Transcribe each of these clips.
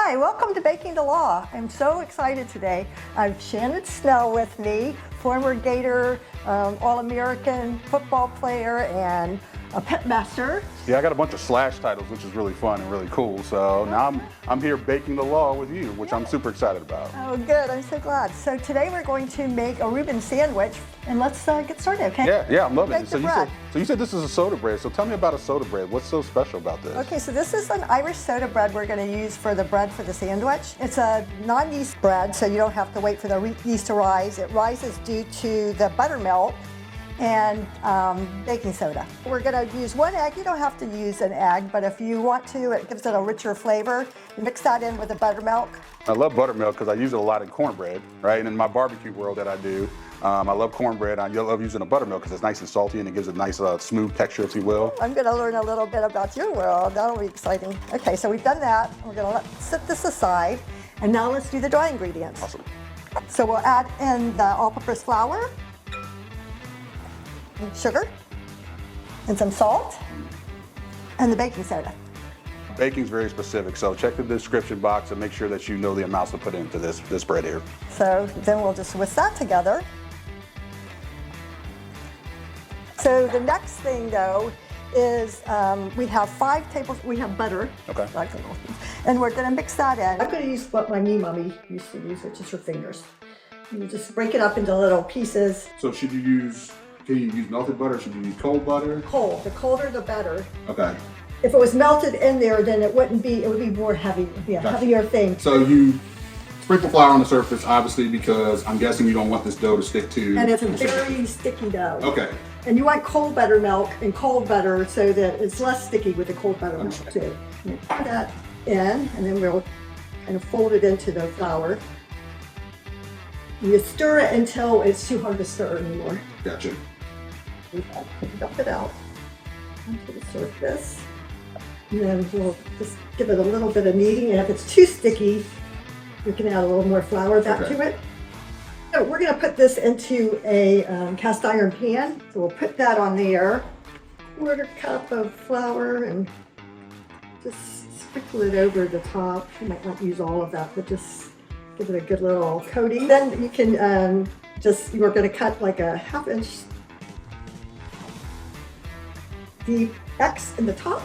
Hi, welcome to Baking the Law. I'm so excited today. I have Shannon Snell with me, former Gator, All-American football player and a pet master. Yeah, I got a bunch of slash titles, which is really fun and really cool. So now I'm here baking the law with you, which I'm super excited about. Oh, good. I'm so glad. So today we're going to make a Reuben sandwich, and let's get started, okay? Yeah, I'm loving it. So you said this is a soda bread. So tell me about a soda bread. What's so special about this? Okay, so this is an Irish soda bread we're going to use for the bread for the sandwich. It's a non-yeast bread, so you don't have to wait for the yeast to rise. It rises due to the buttermilk and baking soda. We're going to use 1 egg. You don't have to use an egg, but if you want to, it gives it a richer flavor. You mix that in with the buttermilk. I love buttermilk because I use it a lot in cornbread, right? And in my barbecue world that I do, I love cornbread. I love using a buttermilk because it's nice and salty and it gives a nice smooth texture, if you will. I'm going to learn a little bit about your world. That'll be exciting. Okay, so we've done that. We're going to set this aside, and now let's do the dry ingredients. Awesome. So we'll add in the all-purpose flour, and sugar, and some salt, and the baking soda. Baking's very specific, so check the description box and make sure that you know the amounts to put into this bread here. So then we'll just whisk that together. So the next thing though is we have we have butter. Okay. And we're gonna mix that in. I'm gonna use what my mommy used to use, which is her fingers. You just break it up into little pieces. So can you use melted butter or should you use cold butter? Cold, the colder the better. Okay. If it was melted in there, then it would be more heavy. It would be a heavier thing. So you sprinkle flour on the surface, obviously, because I'm guessing you don't want this dough to stick to. And it's a very sticky dough. Okay. And you want cold buttermilk and cold butter so that it's less sticky with the cold buttermilk too. You put that in, and then we'll kind of fold it into the flour. You stir it until it's too hard to stir anymore. Gotcha. Dump it out onto the surface. And then we'll just give it a little bit of kneading, and if it's too sticky, we can add a little more flour back to it. So we're going to put this into a cast iron pan. So we'll put that on there, 1/4 cup of flour, and just sprinkle it over the top. You might not use all of that, but just give it a good little coating. Then you can you're going to cut like a 1/2 inch deep X in the top.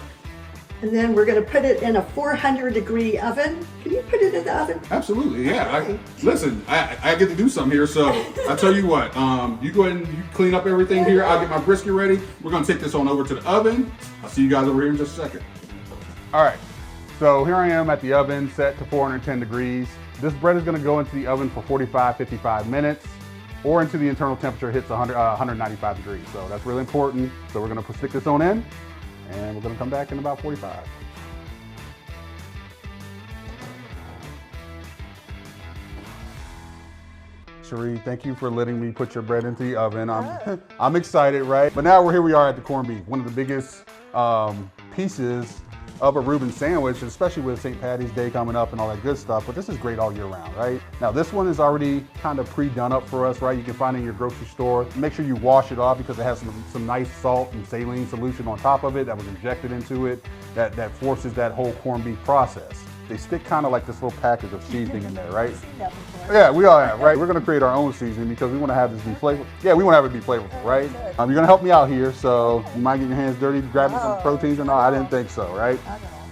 And then we're going to put it in a 400-degree oven. Can you put it in the oven? Absolutely, yeah. Listen, I get to do something here, so I tell you what, you go ahead and you clean up everything here. I'll get my brisket ready. We're going to take this on over to the oven. I'll see you guys over here in just a second. All right, so here I am at the oven set to 410 degrees. This bread is going to go into the oven for 55 minutes, or into the internal temperature hits 195 degrees. So that's really important. So we're going to stick this on in, and we're going to come back in about 45. Cherie, thank you for letting me put your bread into the oven. I'm excited, right? But now here we are at the corned beef, one of the biggest pieces of a Reuben sandwich, especially with St. Patty's Day coming up and all that good stuff, but this is great all year round, right? Now this one is already kind of pre-done up for us, right? You can find it in your grocery store. Make sure you wash it off because it has some nice salt and saline solution on top of it that was injected into it that forces that whole corned beef process. They stick kind of like this little package of seasoning in there, right? Yeah, we all have, right? We're gonna create our own seasoning because we wanna have this be flavorful. Yeah, we wanna have it be flavorful, right? You're gonna help me out here, so you might get your hands dirty grabbing some proteins and all. I didn't think so, right?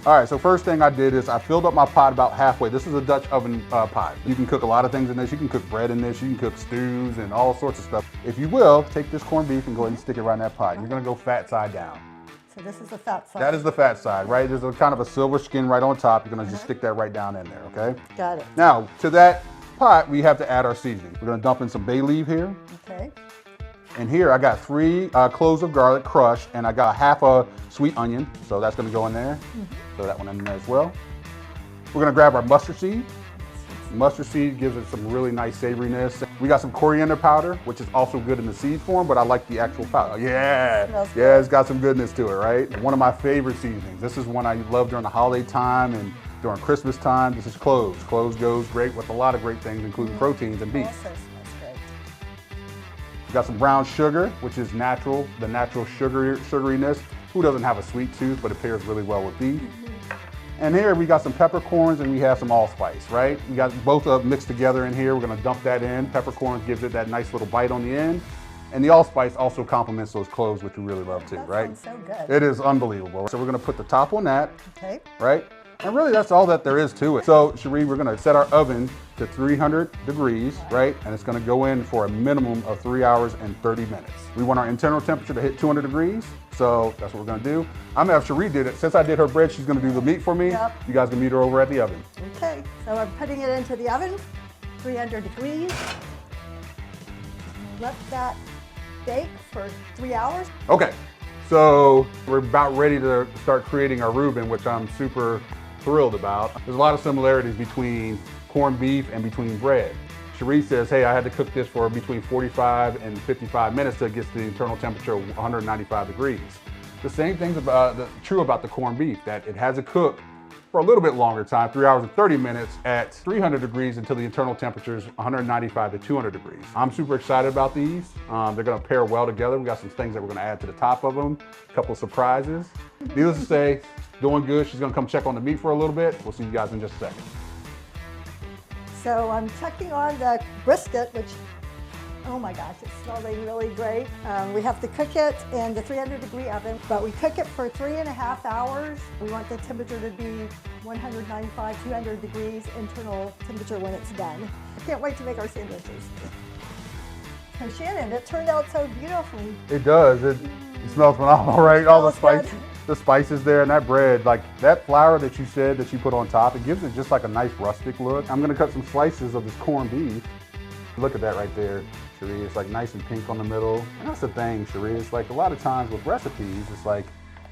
All right, so first thing I did is I filled up my pot about halfway. This is a Dutch oven pot. You can cook a lot of things in this. You can cook bread in this. You can cook stews and all sorts of stuff. If you will, take this corned beef and go ahead and stick it right in that pot. You're gonna go fat side down. So this is the fat side. That is the fat side, right? There's a kind of a silver skin right on top. You're gonna just stick that right down in there, okay? Got it. Now, to that pot, we have to add our seasoning. We're gonna dump in some bay leaf here. Okay. And here I got 3 cloves of garlic crushed, and I got 1/2 a sweet onion, so that's gonna go in there. Throw that one in there as well. We're gonna grab our mustard seed. Mustard seed gives it some really nice savoriness. We got some coriander powder, which is also good in the seed form, but I like the actual powder. Yeah, it's got some goodness to it, right? One of my favorite seasonings. This is one I love during the holiday time and during Christmas time. This is cloves. Cloves goes great with a lot of great things, including proteins and beef. We got some brown sugar, which is natural, the natural sugariness. Who doesn't have a sweet tooth, but it pairs really well with beef. And here we got some peppercorns and we have some allspice, right? We got both of them mixed together in here. We're gonna dump that in. Peppercorns gives it that nice little bite on the end. And the allspice also complements those cloves, which we really love too, right? That sounds so good. It is unbelievable. So we're gonna put the top on that, Okay. right? And really that's all that there is to it. So Cherie, we're gonna set our oven to 300 degrees, right? And it's gonna go in for a minimum of 3 hours and 30 minutes. We want our internal temperature to hit 200 degrees. So that's what we're gonna do. I'm gonna have Cherie did it. Since I did her bread, she's gonna do the meat for me. Yep. You guys can meet her over at the oven. Okay, so I'm putting it into the oven, 300 degrees. Let that bake for 3 hours. Okay, so we're about ready to start creating our Reuben, which I'm super thrilled about. There's a lot of similarities between corned beef and between bread. Cherie says, hey, I had to cook this for between 45 and 55 minutes to get the internal temperature of 195 degrees. The same thing's true about the corned beef, that it has to cook for a little bit longer time, 3 hours and 30 minutes at 300 degrees until the internal temperature is 195 to 200 degrees. I'm super excited about these. They're gonna pair well together. We got some things that we're gonna add to the top of them, a couple of surprises. Needless to say, doing good. She's gonna come check on the meat for a little bit. We'll see you guys in just a second. So I'm checking on the brisket, which, oh my gosh, it's smelling really great. We have to cook it in the 300-degree oven, but we cook it for 3.5 hours. We want the temperature to be 195, 200 degrees internal temperature when it's done. I can't wait to make our sandwiches. So Shannon, it turned out so beautifully. It does. It smells phenomenal, right? All the Smells spices. good. The spices there and that bread, like that flour that you said that you put on top, it gives it just like a nice rustic look. I'm gonna cut some slices of this corned beef. Look at that right there, Cherie. It's like nice and pink on the middle. And that's the thing, Cherie. It's like a lot of times with recipes, it's like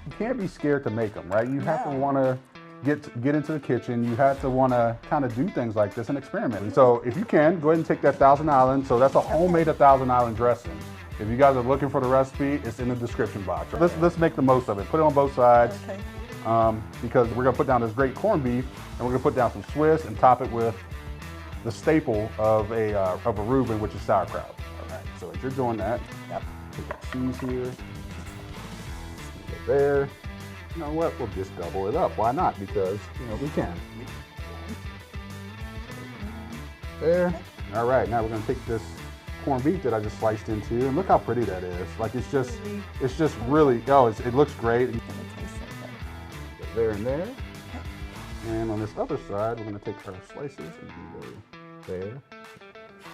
you can't be scared to make them, right? You have to want to get into the kitchen. You have to want to kind of do things like this and experiment. So if you can, go ahead and take that Thousand Island. So that's a homemade Thousand Island dressing. If you guys are looking for the recipe, it's in the description box. Let's make the most of it. Put it on both sides. Okay. Because we're gonna put down this great corned beef and we're gonna put down some Swiss and top it with the staple of a Reuben, which is sauerkraut. All right, so as you're doing that, take the cheese here, there. You know what, we'll just double it up. Why not? Because, you know, we can. There. All right, now we're gonna take this corned beef that I just sliced into, and look how pretty that is. Like it's just really, it looks great. There and there. And on this other side, we're gonna take our slices and go there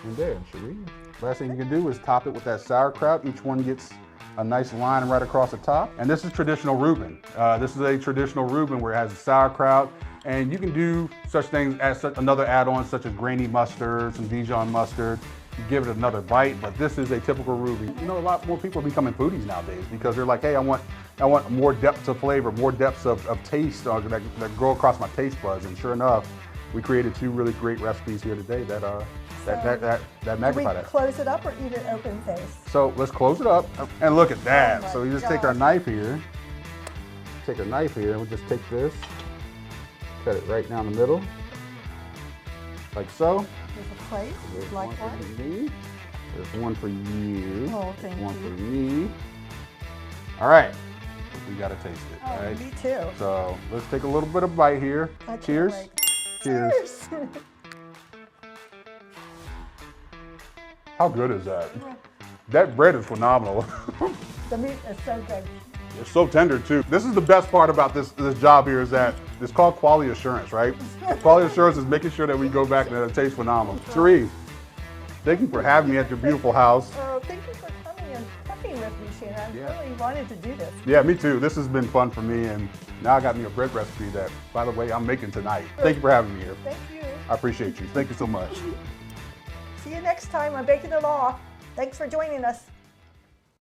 and there. And Cherie, last thing you can do is top it with that sauerkraut. Each one gets a nice line right across the top. And this is traditional Reuben. This is a traditional Reuben where it has sauerkraut. And you can do such things as another add-on such as grainy mustard, some Dijon mustard. You give it another bite, but this is a typical Reuben. You know, a lot more people are becoming foodies nowadays because they're like, hey, I want more depth of flavor, more depths of taste that go across my taste buds. And sure enough, we created two really great recipes here today that magnify that. Close it up or eat it open face? So let's close it up and look at that. Oh So you just take our knife here, and we'll just take this, cut it right down the middle, like so. There's a plate, There's like one one. for me. There's one for you. Oh, thank one you. for me. All right, we gotta taste it, Oh, right? me too. So let's take a little bit of bite here. I can't Cheers. wait. Cheers. How good is that? That bread is phenomenal. The meat is so good. It's so tender too. This is the best part about this job here is that it's called quality assurance, right? Quality assurance is making sure that we go back and that it tastes phenomenal. Cherie, thank you for having me at your beautiful house. Oh, thank you for coming and cooking with me, Shannon. Yeah. I really wanted to do this. Yeah, me too. This has been fun for me, and now I got me a bread recipe that, by the way, I'm making tonight. Thank you for having me here. Thank you. I appreciate you. Thank you so much. See you next time on Baking the Law. Thanks for joining us.